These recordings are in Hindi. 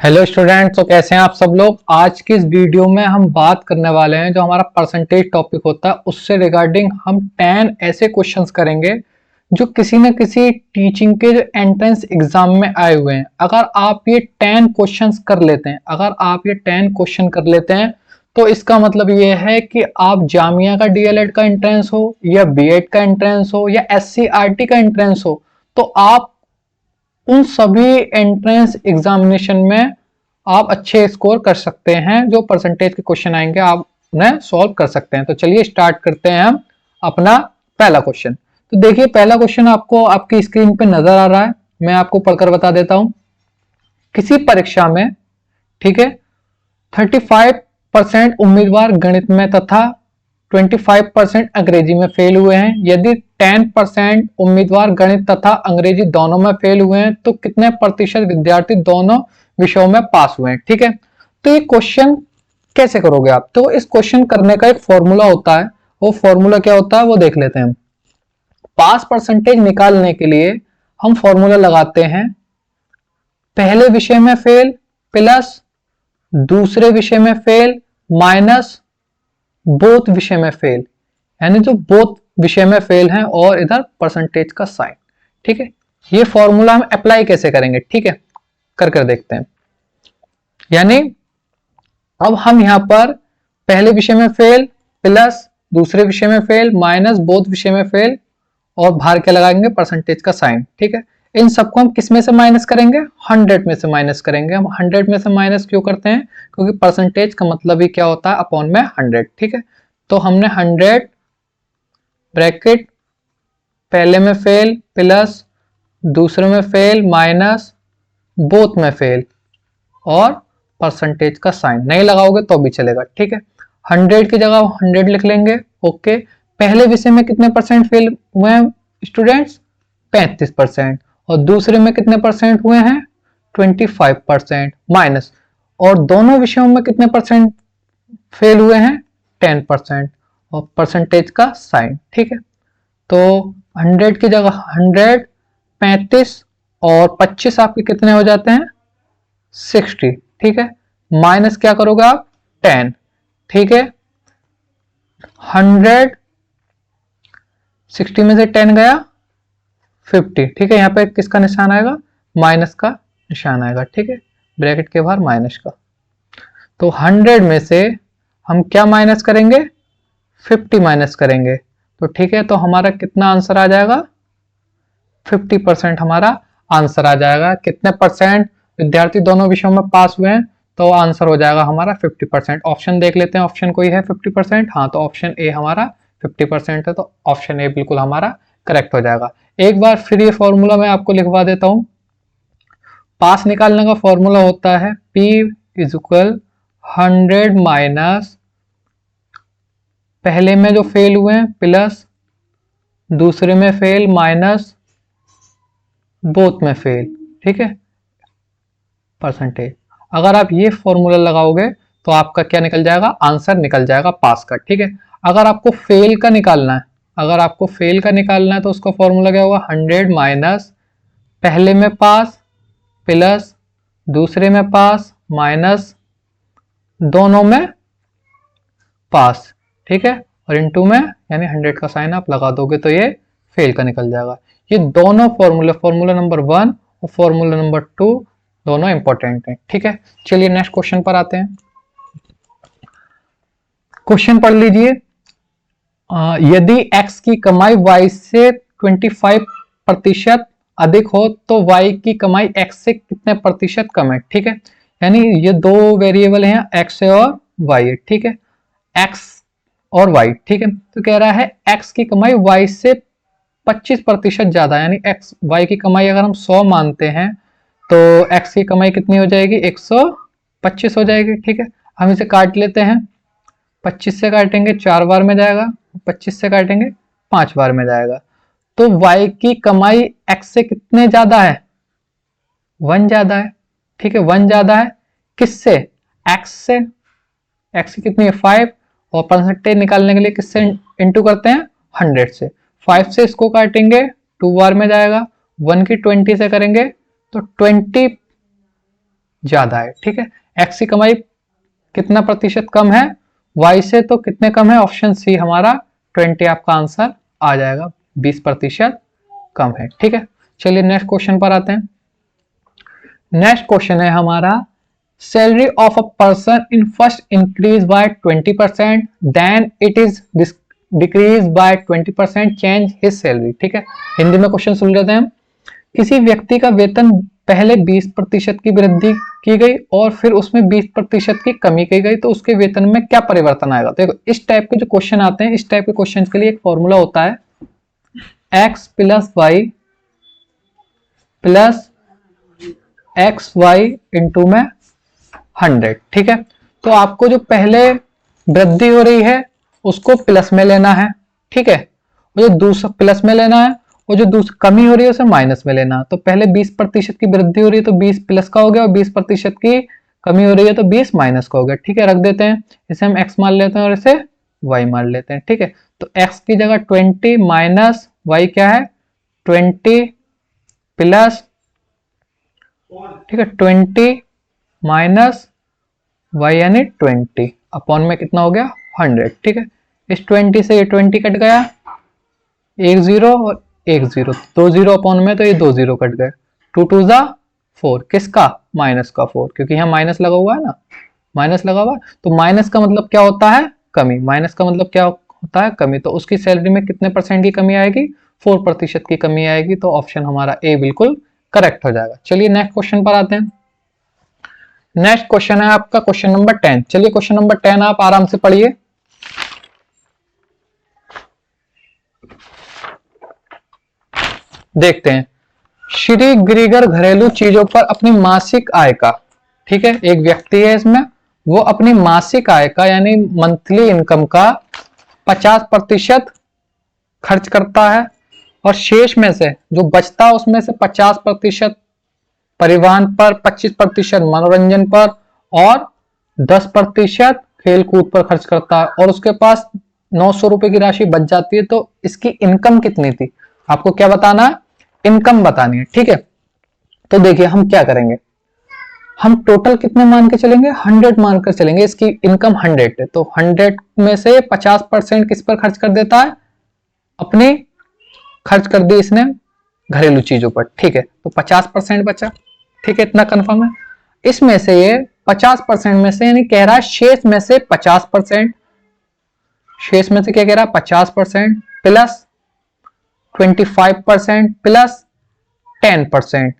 हेलो स्टूडेंट्स, तो कैसे हैं आप सब लोग। आज की इस वीडियो में हम बात करने वाले हैं जो हमारा परसेंटेज टॉपिक होता है उससे रिगार्डिंग हम 10 ऐसे क्वेश्चंस करेंगे जो किसी न किसी टीचिंग के जो एंट्रेंस एग्जाम में आए हुए हैं। अगर आप ये 10 क्वेश्चंस कर लेते हैं, अगर आप ये 10 क्वेश्चन कर लेते हैं तो इसका मतलब ये है कि आप जामिया का डीएलएड का एंट्रेंस हो या बीएड का एंट्रेंस हो या एससीईआरटी का एंट्रेंस हो, तो आप उन सभी एंट्रेंस एग्जामिनेशन में आप अच्छे स्कोर कर सकते हैं। जो परसेंटेज के क्वेश्चन आएंगे आप उन्हें सॉल्व कर सकते हैं। तो चलिए स्टार्ट करते हैं हम अपना पहला क्वेश्चन। तो देखिए, पहला क्वेश्चन आपको आपकी स्क्रीन पे नजर आ रहा है, मैं आपको पढ़कर बता देता हूं। किसी परीक्षा में, ठीक है, 35% उम्मीदवार गणित में तथा 25% अंग्रेजी में फेल हुए हैं। यदि 10% उम्मीदवार गणित तथा अंग्रेजी दोनों में फेल हुए हैं तो कितने प्रतिशत विद्यार्थी दोनों विषयों में पास हुए हैं। ठीक है, तो ये क्वेश्चन कैसे करोगे आप। तो इस क्वेश्चन करने का एक फॉर्मूला होता है, वो फॉर्मूला क्या होता है वो देख लेते हैं। पास परसेंटेज निकालने के लिए हम फॉर्मूला लगाते हैं, पहले विषय में फेल प्लस दूसरे विषय में फेल माइनस बोथ विषय में फेल, यानी जो बोथ विषय में फेल हैं और इधर परसेंटेज का साइन। ठीक है, ये फॉर्मूला हम अप्लाई कैसे करेंगे, ठीक है, कर देखते हैं। यानी अब हम यहां पर पहले विषय में फेल प्लस दूसरे विषय में फेल माइनस बोथ विषय में फेल और बाहर क्या लगाएंगे, परसेंटेज का साइन। ठीक है, इन सबको हम किस में से माइनस करेंगे, 100 में से माइनस करेंगे। हम 100 में से माइनस क्यों करते हैं, क्योंकि परसेंटेज का मतलब ही क्या होता है, अपॉन में 100। ठीक है, तो हमने 100 ब्रैकेट पहले में फेल प्लस दूसरे में फेल माइनस बोथ में फेल और परसेंटेज का साइन। नहीं लगाओगे तो भी चलेगा। ठीक है, 100 की जगह 100 लिख लेंगे। ओके, पहले विषय में कितने परसेंट फेल हुए हैं स्टूडेंट्स, 35%, और दूसरे में कितने परसेंट हुए हैं, 25% माइनस, और दोनों विषयों में कितने परसेंट फेल हुए हैं, 10%, और परसेंटेज का साइन। ठीक है, तो 100 की जगह 100, 35 और 25 आपके कितने हो जाते हैं, 60। ठीक है, माइनस क्या करोगे आप, 10। ठीक है, 100 60 में से 10 गया 50। ठीक है, यहाँ पे किसका निशान आएगा, माइनस का निशान आएगा। ठीक है, ब्रैकेट के बाहर माइनस का। तो 100 में से हम क्या माइनस करेंगे, 50 माइनस करेंगे। तो ठीक है, तो हमारा कितना आंसर आ जाएगा, 50% हमारा आंसर आ जाएगा। कितने परसेंट विद्यार्थी दोनों विषयों में पास हुए हैं, तो आंसर हो जाएगा हमारा 50%। ऑप्शन देख लेते हैं, ऑप्शन कोई है 50%, हाँ, तो ऑप्शन ए हमारा 50% है, तो ऑप्शन ए बिल्कुल हमारा करेक्ट हो जाएगा। एक बार फिर ये फॉर्मूला मैं आपको लिखवा देता हूं। पास निकालने का फॉर्मूला होता है P इज इक्वल 100 माइनस पहले में जो फेल हुए हैं प्लस दूसरे में फेल माइनस बोथ में फेल। ठीक है, परसेंटेज। अगर आप ये फॉर्मूला लगाओगे तो आपका क्या निकल जाएगा, आंसर निकल जाएगा पास का। ठीक है, अगर आपको फेल का निकालना है, अगर आपको फेल का निकालना है तो उसका फॉर्मूला क्या होगा, 100 माइनस पहले में पास प्लस दूसरे में पास माइनस दोनों में पास। ठीक है, और इनटू में, यानी 100 का साइन आप लगा दोगे तो ये फेल का निकल जाएगा। ये दोनों फॉर्मूला, फॉर्मूला नंबर 1 और फॉर्मूला नंबर 2 दोनों इंपॉर्टेंट हैं। ठीक है, चलिए नेक्स्ट क्वेश्चन पर आते हैं। क्वेश्चन पढ़ लीजिए। यदि x की कमाई y से 25% अधिक हो तो y की कमाई x से कितने प्रतिशत कम है। ठीक है, यानी ये दो वेरिएबल हैं, x और y है। ठीक है, x और y। ठीक है, तो कह रहा है x की कमाई y से 25% ज्यादा, यानी x y की कमाई अगर हम 100 मानते हैं तो x की कमाई कितनी हो जाएगी, 125 हो जाएगी। ठीक है, हम इसे काट लेते हैं। 25 से काटेंगे 4 बार में जाएगा, 25 से काटेंगे 5 बार में जाएगा। तो y की कमाई x से कितने ज्यादा है, 1 ज्यादा है। ठीक है, 1 ज्यादा है किससे, x से। x की कितनी है, 5, और परसेंटेज निकालने के लिए किससे इंटू करते हैं, 100 से। 5 से इसको काटेंगे 2 बार में जाएगा, 1 की 20 से करेंगे तो 20 ज्यादा है। ठीक है, एक्स की कमाई कितना प्रतिशत कम है वाई से, तो कितने कम है, ऑप्शन सी हमारा 20 आपका आंसर आ जाएगा, 20% कम है। ठीक है, चलिए नेक्स्ट क्वेश्चन पर आते हैं। नेक्स्ट क्वेश्चन है हमारा, salary of a person in first increase by 20%, then it is decrease by 20%, change his salary. ठीक है, हिंदी में क्वेश्चन सुन लेते हैं। किसी व्यक्ति का वेतन पहले 20% की वृद्धि की गई और फिर उसमें 20% की कमी की गई, तो उसके वेतन में क्या परिवर्तन आएगा। देखो इस टाइप के जो क्वेश्चन आते हैं, इस टाइप के क्वेश्चन के लिए एक फॉर्मूला होता है, x plus Y plus X Y into में 100। ठीक है, तो आपको जो पहले वृद्धि हो रही है उसको प्लस में लेना है। ठीक है, जो दूसरा प्लस में लेना है, और जो दूसरी कमी हो रही है उसे माइनस में लेना। तो पहले 20% की वृद्धि हो रही है तो 20 प्लस का हो गया, और 20% की कमी हो रही है तो 20 माइनस का हो गया। ठीक है, रख देते हैं, इसे हम x मान लेते हैं और इसे y मान लेते हैं। ठीक है, तो x की जगह 20 माइनस y क्या है 20 प्लस, ठीक है 20 माइनस y यानी 20 अपॉन में कितना हो गया 100। ठीक है, इस 20 से ये 20 कट गया, एक जीरो और एक जीरो, 2 जीरो अपॉन में, तो ये 2 जीरो कट गए, 2 2 जा 4, किसका माइनस का 4, क्योंकि यहाँ माइनस लगा हुआ है ना, माइनस लगा हुआ है, तो माइनस का मतलब क्या होता है कमी, माइनस का मतलब क्या होता है कमी। तो उसकी सैलरी में कितने % की कमी आएगी, 4% की कमी आएगी। तो ऑप्शन हमारा ए बिल्कुल करेक्ट हो जाएगा। चलिए नेक्स्ट क्वेश्चन पर आते हैं। नेक्स्ट क्वेश्चन है आपका क्वेश्चन नंबर 10। चलिए क्वेश्चन नंबर 10 आप आराम से पढ़िए। देखते हैं, श्री ग्रीगर घरेलू चीजों पर अपनी मासिक आय का, ठीक है एक व्यक्ति है इसमें, वो अपनी मासिक आय का यानी मंथली इनकम का 50% खर्च करता है, और शेष में से जो बचता है उसमें से 50% परिवहन पर, 25% मनोरंजन पर और 10% खेल कूद पर खर्च करता है, और उसके पास 900 रुपए की राशि बच जाती है। तो इसकी इनकम कितनी थी, आपको क्या बताना है, इनकम बतानी है। ठीक है, तो देखिए हम क्या करेंगे, हम टोटल कितने मान के चलेंगे, 100 मान कर चलेंगे। इसकी इनकम 100 है, तो 100 में से 50% किस पर खर्च कर देता है, अपने खर्च कर दी इसने घरेलू चीजों पर। ठीक है, तो 50% बचा। ठीक है, इतना कंफर्म है। इसमें से ये 50% में से यानी कह रहा है शेष में से 50%, शेष में से क्या कह रहा है 50% प्लस 25% प्लस 10%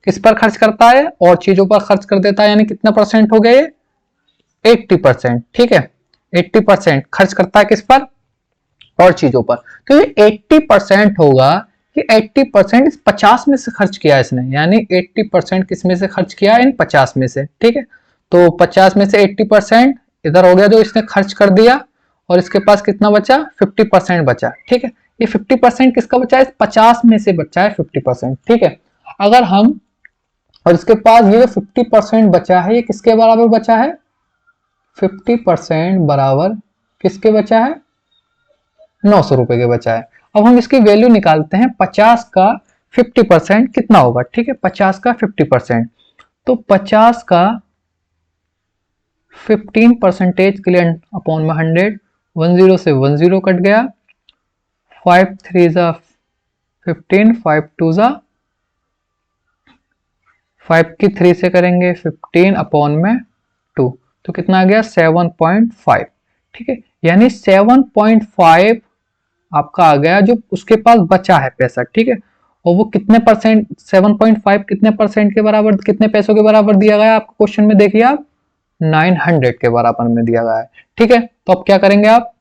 किस पर खर्च करता है, और चीजों पर खर्च कर देता है, यानी कितना परसेंट हो गए 80%। ठीक है, 80% खर्च करता है किस पर, और चीजों पर। तो ये 80% होगा कि 80% इस 50 में से खर्च किया इसने, यानी 80% किस में से खर्च किया, इन 50 में से। ठीक है, तो 50 में से 80% इधर हो गया जो इसने खर्च कर दिया, और इसके पास कितना बचा 50% बचा। ठीक है, ये 50% किसका बचा है, 50 में से बचा है 50%। ठीक है, अगर हम, और इसके पास ये 50% बचा है, ये किसके बराबर बचा है, 50% बराबर किसके बचा है 900 रुपए के बचा है। अब हम इसकी वैल्यू निकालते हैं, 50 का 50% कितना होगा। ठीक है, 50 का 50%, तो 50 का 15% के लिए अपॉन में 100, 10 से 10 कट गया, 5 3 जा 15, 5 2 जा 5 की 3 से करेंगे 15 अपॉन में 2, तो कितना आ गया 7.5। ठीक है, यानी 7.5 आपका आ गया जो उसके पास बचा है पैसा। ठीक है, और वो कितने परसेंट, 7.5 कितने परसेंट के बराबर, कितने पैसों के बराबर दिया गया है आपको क्वेश्चन में, देखिए आप 900 के बराबर में दिया गया है। ठीक है, तो अब क्या करेंगे आप,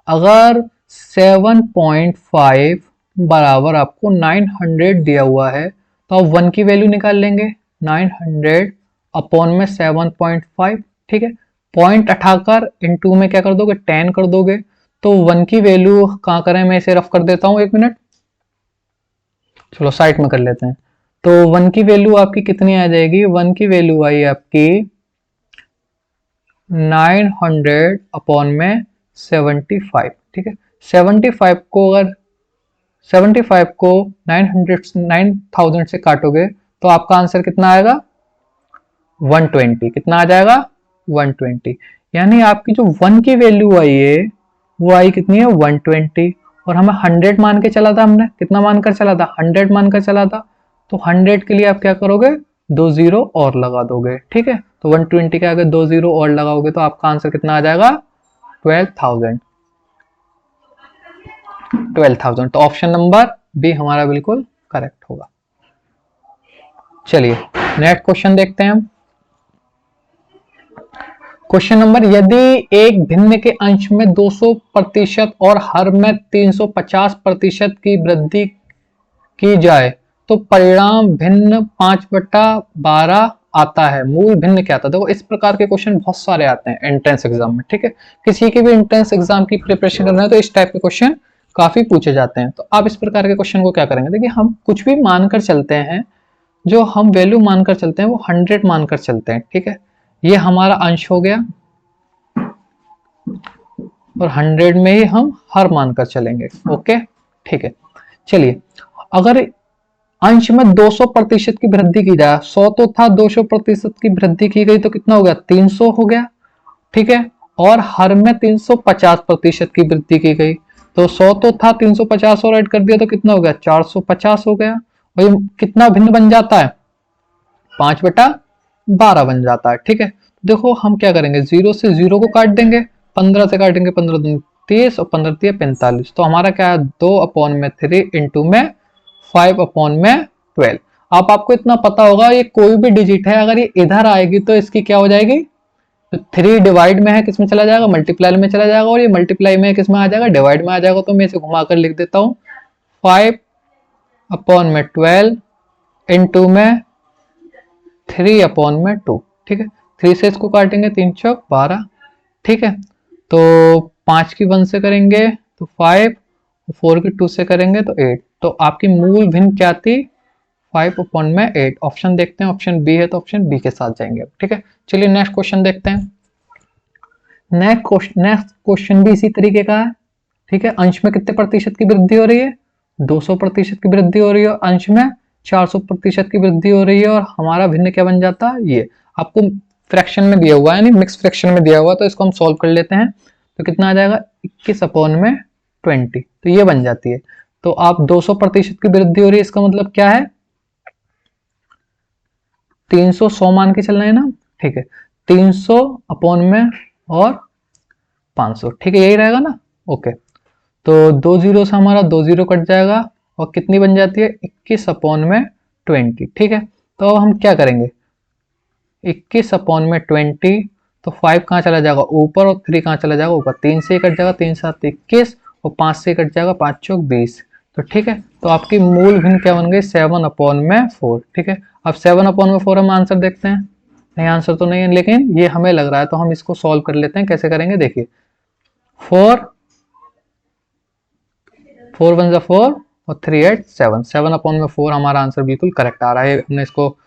अगर 7.5 बराबर आपको 900 दिया हुआ है, तो आप 1 की वैल्यू निकाल लेंगे, 900 अपॉन में 7.5। ठीक है, पॉइंट उठाकर इनटू में क्या कर दोगे 10 कर दोगे, तो 1 की वैल्यू कहां करें, मैं इसे रफ कर देता हूं, 1 मिनट, चलो साइड में कर लेते हैं। तो 1 की वैल्यू आपकी कितनी आ जाएगी, 1 की वैल्यू आई आपकी 900 अपॉन में 75। ठीक है, 75 को अगर 75 को 900 9000 से काटोगे तो आपका आंसर कितना आएगा 120, कितना आ जाएगा 120। यानी आपकी जो 1 की वैल्यू आई है वो आई कितनी है 120, और हमें 100 मान के चला था, हमने कितना मानकर चला था 100 मानकर चला था। तो 100 के लिए आप क्या करोगे, 2 जीरो और लगा दोगे, ठीक है। तो 120 के आगे 2 जीरो और लगाओगे तो आपका आंसर कितना आ जाएगा 12,000। 12,000, तो ऑप्शन नंबर बी हमारा बिल्कुल करेक्ट होगा। चलिए नेक्स्ट क्वेश्चन देखते हैं हम। क्वेश्चन नंबर, यदि एक भिन्न के अंश में 200% और हर में 350% की वृद्धि की जाए तो परिणाम भिन्न 5/12 आता है, मूल भिन्न क्या था। देखो इस प्रकार के क्वेश्चन बहुत सारे आते हैं एंट्रेंस एग्जाम में, ठीक है। किसी की भी एंट्रेंस एग्जाम की प्रिपरेशन करना है तो इस टाइप के क्वेश्चन काफी पूछे जाते हैं। तो आप इस प्रकार के क्वेश्चन को क्या करेंगे, देखिए हम कुछ भी मानकर चलते हैं, जो हम वैल्यू मानकर चलते हैं वो 100 मानकर चलते हैं, ठीक है। ये हमारा अंश हो गया और 100 में ही हम हर मानकर चलेंगे, ओके ठीक है। चलिए अगर अंश में 200% की वृद्धि की जाए, 100 तो था, 200% की वृद्धि की गई तो कितना हो गया 300 हो गया, ठीक है। और हर में 350% की वृद्धि की गई तो 100 तो था, 350 और ऐड कर दिया तो कितना हो गया 450 हो गया। और ये कितना भिन्न बन जाता है 5/12 बन जाता है, ठीक है। देखो हम क्या करेंगे, 0 से 0 को काट देंगे, 15 से काटेंगे, 15 दूनी 30 और 15 दिए 45, तो हमारा क्या है 2/3 इंटू में 5/12। आप आपको इतना पता होगा ये कोई भी डिजिट है अगर ये इधर आएगी तो इसकी क्या हो जाएगी, तो 3 डिवाइड में है किस में चला जाएगा मल्टीप्लाई में चला जाएगा, और ये मल्टीप्लाई में किस में आ जाएगा डिवाइड में आ जाएगा। तो मैं इसे घुमाकर लिख देता हूँ 5/12 इंटू में 3/2, ठीक है। 3 से इसको काटेंगे 3 चौक 12, ठीक है। तो 5 की 1 से करेंगे तो 5, 4 की 2 से करेंगे तो 8। तो आपकी मूल भिन्न क्या थी 5/8। ऑप्शन देखते हैं, ऑप्शन बी है तो ऑप्शन बी के साथ जाएंगे, ठीक है। चलिए नेक्स्ट क्वेश्चन देखते हैं। नेक्स्ट क्वेश्चन भी इसी तरीके का है, ठीक है। अंश में कितने प्रतिशत की वृद्धि हो रही है 200% की वृद्धि हो रही है, अंश में 400% की वृद्धि हो रही है, और हमारा भिन्न क्या बन जाता है, ये आपको फ्रैक्शन में दिया हुआ है, यानी मिक्स फ्रैक्शन में दिया हुआ है, तो इसको हम सॉल्व कर लेते हैं। तो कितना आ जाएगा 21/20, तो ये बन जाती है। तो आप 200% की वृद्धि हो रही है, इसका मतलब क्या है 300 100 मान के चलना है ना, ठीक है। 300/में और 500, ठीक है, यही रहेगा ना, ओके। तो 2 जीरो से हमारा 2 जीरो कट जाएगा और कितनी बन जाती है 21/20, ठीक है। तो अब हम क्या करेंगे 21/20, तो 5 कहाँ चला जाएगा ऊपर और 3 कहाँ चला जाएगा ऊपर, 3 से ही कट जाएगा, 3 7 21 और 5 से कट जाएगा, 5 चौक 20, तो ठीक है। तो आपकी मूल भिन्न क्या बन गई 7/4, ठीक है। अब 7/4 हम आंसर देखते हैं, नहीं आंसर तो नहीं है लेकिन ये हमें लग रहा है, तो हम इसको सॉल्व कर लेते हैं। कैसे करेंगे देखिए, 4 1 जा 4 और 3 8 7, 7/4 हमारा आंसर बिल्कुल करेक्ट आ रहा है। हमने इसको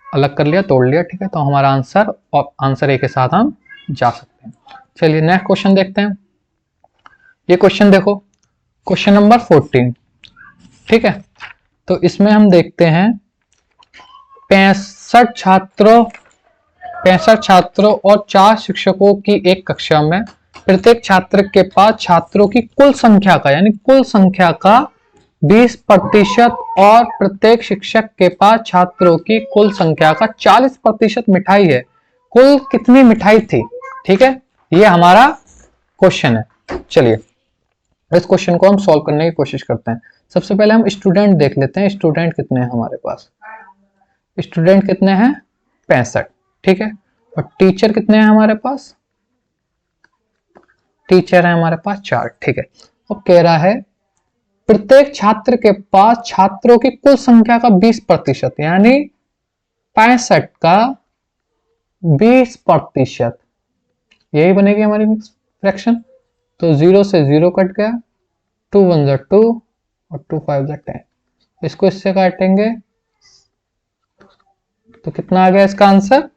अलग कर लिया, तोड़ लिया, ठीक है। तो हमारा आंसर और आंसर ए के साथ हम जा सकते हैं। चलिए नेक्स्ट क्वेश्चन देखते हैं। ये क्वेश्चन देखो, क्वेश्चन नंबर 14, ठीक है। तो इसमें हम देखते हैं 65 छात्रों 65 छात्रों और 4 शिक्षकों की एक कक्षा में प्रत्येक छात्र के पास छात्रों की कुल संख्या का, यानी कुल संख्या का 20% और प्रत्येक शिक्षक के पास छात्रों की कुल संख्या का 40% मिठाई है। कुल कितनी मिठाई थी, ठीक है, ये हमारा क्वेश्चन है। चलिए इस क्वेश्चन को हम सॉल्व करने की कोशिश करते हैं। सबसे पहले हम स्टूडेंट देख लेते हैं, स्टूडेंट कितने हैं हमारे पास, स्टूडेंट कितने हैं 65, ठीक है। और टीचर कितने हैं हमारे पास, टीचर है हमारे पास 4, ठीक है। अब कह रहा है प्रत्येक छात्र के पास छात्रों की कुल संख्या का 20%, यानी 65 का 20%, यही बनेगी हमारी मिक्स फ्रैक्शन। तो 0 से 0 कट गया, 2 1 जा 2 और 2 5 जा 10, इसको इससे काटेंगे तो कितना आ गया इसका आंसर,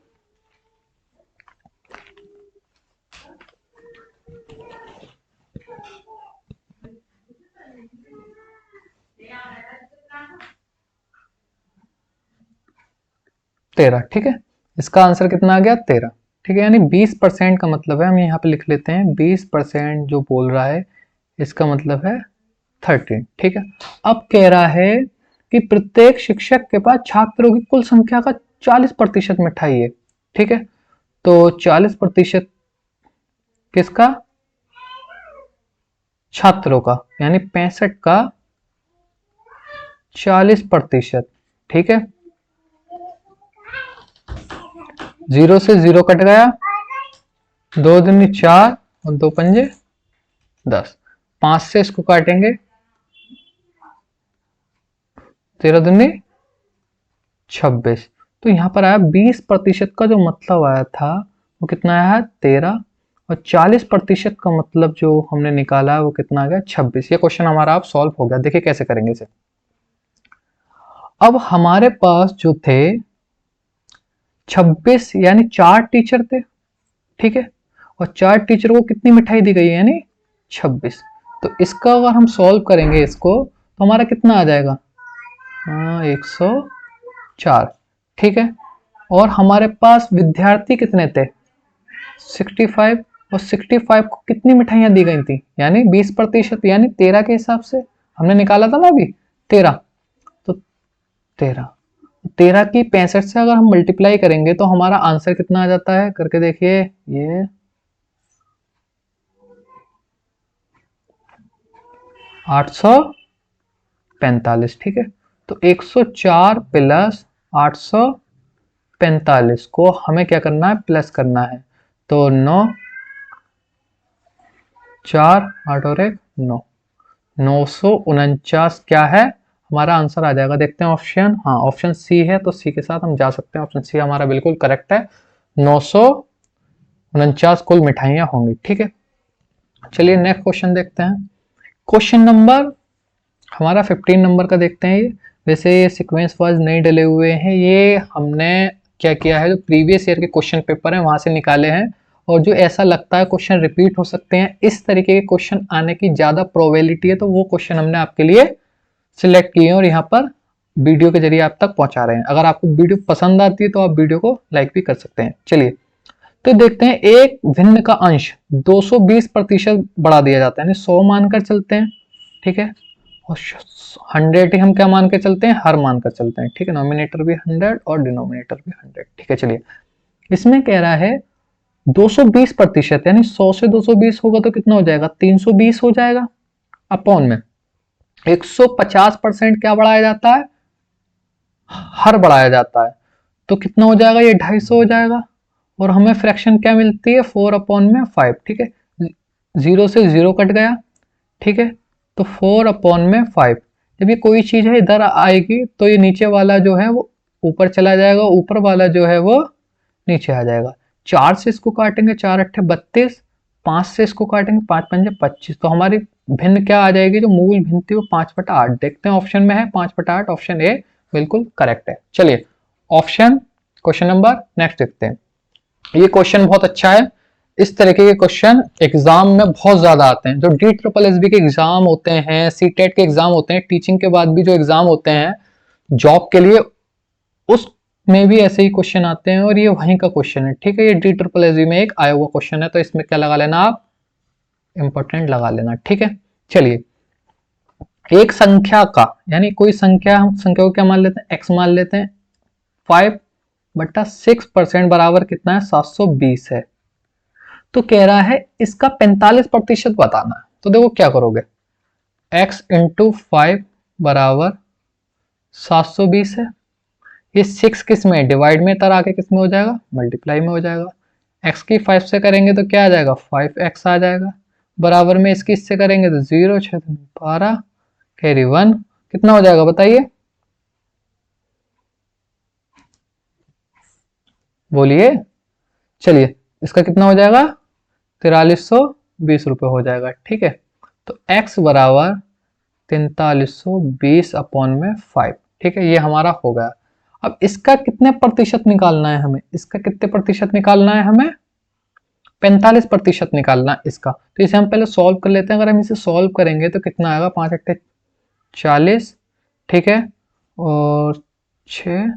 13। ठीक है, इसका आंसर कितना आ गया 13। ठीक है, यानी 20% का मतलब है, हम यहाँ पे लिख लेते हैं 20% जो बोल रहा है इसका मतलब है 13। ठीक है, अब कह रहा है कि प्रत्येक शिक्षक के पास छात्रों की कुल संख्या का 40% मिठाई है। ठीक है, तो 40% किसका? छात्रों का, यानी 65 का 40%। ठीक है, 0 से 0 कट गया, 2 दूनी 4 और 2 पंजे 10। 5 से इसको काटेंगे, 13 दूनी 26। तो यहां पर आया 20% का जो मतलब आया था वो कितना आया है 13, और 40% का मतलब जो हमने निकाला है वो कितना आ गया 26। ये क्वेश्चन हमारा आप सॉल्व हो गया। देखिए कैसे करेंगे इसे। अब हमारे पास जो थे 26 यानी 4 टीचर थे। ठीक है, और 4 टीचर को कितनी मिठाई दी गई है यानी 26। तो इसका अगर हम सॉल्व करेंगे इसको तो हमारा कितना आ जाएगा 104। ठीक है, और हमारे पास विद्यार्थी कितने थे 65, और 65 को कितनी मिठाइयां दी गई थी यानी 20%, यानी 13 के हिसाब से हमने निकाला था ना अभी 13। तो 13 की 65 से अगर हम मल्टीप्लाई करेंगे तो हमारा आंसर कितना आ जाता है, करके देखिए ये 845। ठीक है, तो 104 प्लस 845 को हमें क्या करना है, प्लस करना है। तो 9, 4, 8 और 1 9, 949 क्या है हमारा आंसर आ जाएगा। देखते हैं ऑप्शन, हाँ ऑप्शन सी है, तो सी के साथ हम जा सकते हैं। ऑप्शन सी हमारा बिल्कुल करेक्ट है, 949 कुल मिठाइयां होंगी। ठीक है, चलिए नेक्स्ट क्वेश्चन देखते हैं। क्वेश्चन नंबर हमारा 15 नंबर का देखते हैं। ये वैसे ये सीक्वेंस वाइज नहीं डले हुए हैं, ये हमने क्या किया है जो प्रीवियस ईयर के क्वेश्चन पेपर हैं वहां से निकाले हैं, और जो ऐसा लगता है क्वेश्चन रिपीट हो सकते हैं, इस तरीके के क्वेश्चन आने की ज़्यादा प्रोबेबिलिटी है, तो वो क्वेश्चन हमने आपके लिए सिलेक्ट किए हैं और यहाँ पर वीडियो के जरिए आप तक पहुंचा रहे हैं। अगर आपको वीडियो पसंद आती है तो आप वीडियो को लाइक भी कर सकते हैं। चलिए तो देखते हैं, एक भिन्न का अंश 220% बढ़ा दिया जाता है, यानी 100 मानकर चलते हैं। ठीक है, और 100 ही हम क्या मान के चलते हैं, हर मान कर चलते हैं। ठीक है, नॉमिनेटर भी 100 और डिनोमिनेटर भी 100। ठीक है, चलिए इसमें कह रहा है 220%, यानी 100 से 220 होगा तो कितना हो जाएगा 320 हो जाएगा, अपॉन में 150% क्या बढ़ाया जाता है, हर बढ़ाया जाता है, तो कितना हो जाएगा ये 250 हो जाएगा। और हमें फ्रैक्शन क्या मिलती है 4/5। ठीक है, 0 से 0 कट गया। ठीक है, तो 4/5। जब ये कोई चीज है इधर आएगी तो ये नीचे वाला जो है वो ऊपर चला जाएगा, ऊपर वाला जो है वो नीचे आ जाएगा। 4 से इसको काटेंगे, 4 अट्ठे 32, 5 से इसको काटेंगे, 5 पंजे 25। तो हमारी भिन्न क्या आ जाएगी, जो मूल भिन्न थी वो 5/8। देखते हैं ऑप्शन में है 5/8, ऑप्शन ए बिल्कुल करेक्ट है। चलिए ऑप्शन क्वेश्चन नंबर नेक्स्ट देखते हैं। ये क्वेश्चन बहुत अच्छा है, इस तरीके के क्वेश्चन एग्जाम में बहुत ज्यादा आते हैं। जो DSSB के एग्जाम होते हैं, CTET के एग्जाम होते हैं, टीचिंग के बाद भी जो एग्जाम होते हैं जॉब के लिए, उसमें भी ऐसे ही क्वेश्चन आते हैं, और ये वहीं का क्वेश्चन है। ठीक है, ये DSSB में एक आया हुआ क्वेश्चन है, तो इसमें क्या लगा लेना आप, इंपॉर्टेंट लगा लेना। ठीक है, चलिए एक संख्या का, यानी कोई संख्या, हम संख्या को क्या मान लेते हैं, x मान लेते हैं, 5/6% बराबर कितना है 720 है। तो कह रहा है इसका 45% बताना है। तो देखो क्या करोगे, x इंटू 5 बराबर 720 है। ये 6 किस में, डिवाइड में, तर आके किस में हो जाएगा, मल्टीप्लाई में हो जाएगा। x की 5 से करेंगे तो क्या आ जाएगा 5x आ जाएगा, बराबर में इसकी इससे करेंगे तो 0 6 12 कैरी 1, कितना हो जाएगा बताइए, बोलिए। चलिए इसका कितना हो जाएगा 4320 रुपये हो जाएगा। ठीक है, तो x बराबर 4320/5। ठीक है, ये हमारा हो गया। अब इसका कितने प्रतिशत निकालना है हमें, इसका कितने प्रतिशत निकालना है हमें, 45% निकालना है इसका। तो इसे हम पहले सॉल्व कर लेते हैं। अगर हम इसे सॉल्व करेंगे तो कितना आएगा, 5 अट्ठे 40। ठीक है, और 6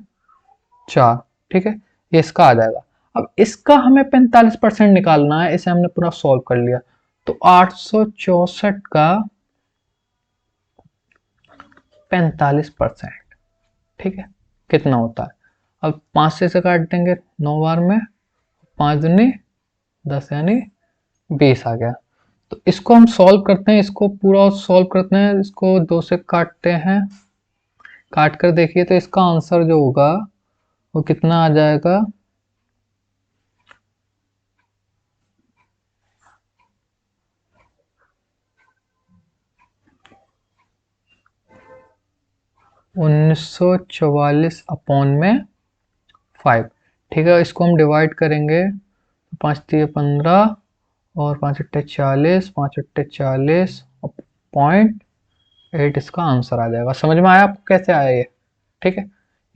4 ठीक है, ये इसका आ जाएगा। अब इसका हमें 45% निकालना है, इसे हमने पूरा सॉल्व कर लिया। तो 864 का 45%, ठीक है, कितना होता है? अब 5 से काट देंगे 9 बार में, 5 दूनी 10 यानी 20 आ गया। तो इसको हम सॉल्व करते हैं, इसको पूरा सॉल्व करते हैं, इसको 2 से काटते हैं, काट कर देखिए तो इसका आंसर जो होगा वो कितना आ जाएगा? 1944 अपॉन में 5, ठीक है। इसको हम डिवाइड करेंगे, 5 3 15 और 5 8 40, 5 8 40 0.8 इसका आंसर आ जाएगा। समझ में आया आपको कैसे आया ये? ठीक है,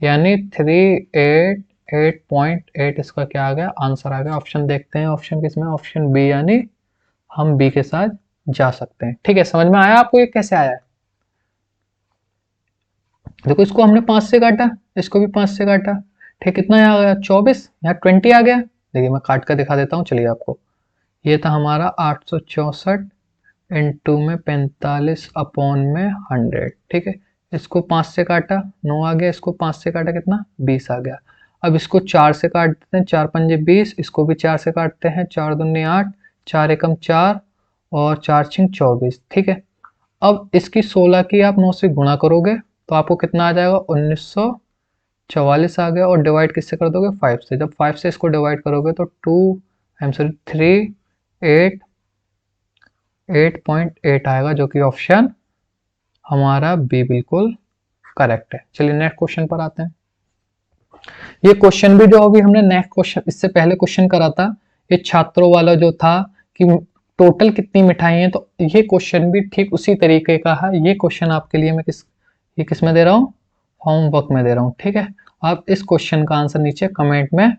यानी 388.8 इसका क्या आ गया? आंसर आ गया। ऑप्शन देखते हैं, ऑप्शन किसमें? ऑप्शन बी, यानी हम बी के साथ जा सकते हैं। ठीक है, समझ में आया आपको ये कैसे आया है? देखो इसको हमने 5 से काटा, इसको भी 5 से काटा, ठीक, कितना आ गया? 24, यहाँ 20 आ गया। देखिए मैं काट कर दिखा देता हूँ, चलिए आपको। ये था हमारा 864 इंटू में 45 अपॉन में 100, ठीक है। इसको 5 से काटा, 9 आ गया, इसको 5 से काटा, कितना? 20 आ गया। अब इसको 4 से काट देते हैं, 4 पंजे 20, इसको भी 4 से काटते हैं, 4 दूनी 8, 4 एकम 4 और 4 छिंग 24, ठीक है। अब इसकी 16 की आप 9 से गुणा करोगे तो आपको कितना आ जाएगा? 1944 आ गया। और डिवाइड किससे कर दोगे? 5 से। जब 5 से इसको डिवाइड करोगे तो 8.8 आएगा, जो कि ऑप्शन हमारा बी बिल्कुल करेक्ट है। चलिए नेक्स्ट क्वेश्चन पर आते हैं। ये क्वेश्चन भी जो अभी हमने नेक्स्ट क्वेश्चन, इससे पहले क्वेश्चन करा था, ये छात्रों वाला जो था कि टोटल कितनी मिठाई है, तो ये क्वेश्चन भी ठीक उसी तरीके का है। ये क्वेश्चन आपके लिए मैं किस में दे रहा हूँ? होमवर्क में दे रहा हूँ, ठीक है। आप इस क्वेश्चन का आंसर नीचे कमेंट में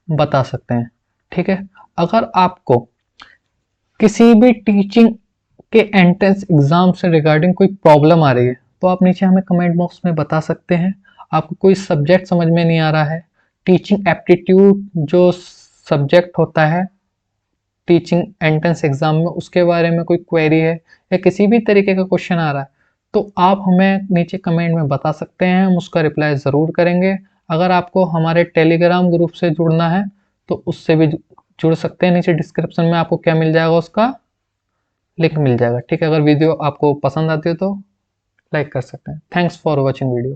बता सकते हैं, ठीक है। अगर आपको किसी भी टीचिंग के एंट्रेंस एग्जाम से रिगार्डिंग कोई प्रॉब्लम आ रही है तो आप नीचे हमें कमेंट बॉक्स में बता सकते हैं। आपको कोई सब्जेक्ट समझ में नहीं आ रहा है, टीचिंग एप्टीट्यूड जो सब्जेक्ट होता है टीचिंग एंट्रेंस एग्जाम में, उसके बारे में कोई क्वेरी है या किसी भी तरीके का क्वेश्चन आ रहा है, तो आप हमें नीचे कमेंट में बता सकते हैं, हम उसका रिप्लाई ज़रूर करेंगे। अगर आपको हमारे टेलीग्राम ग्रुप से जुड़ना है तो उससे भी जुड़ सकते हैं। नीचे डिस्क्रिप्शन में आपको क्या मिल जाएगा? उसका लिंक मिल जाएगा, ठीक है। अगर वीडियो आपको पसंद आती हो तो लाइक कर सकते हैं। Thanks for watching video.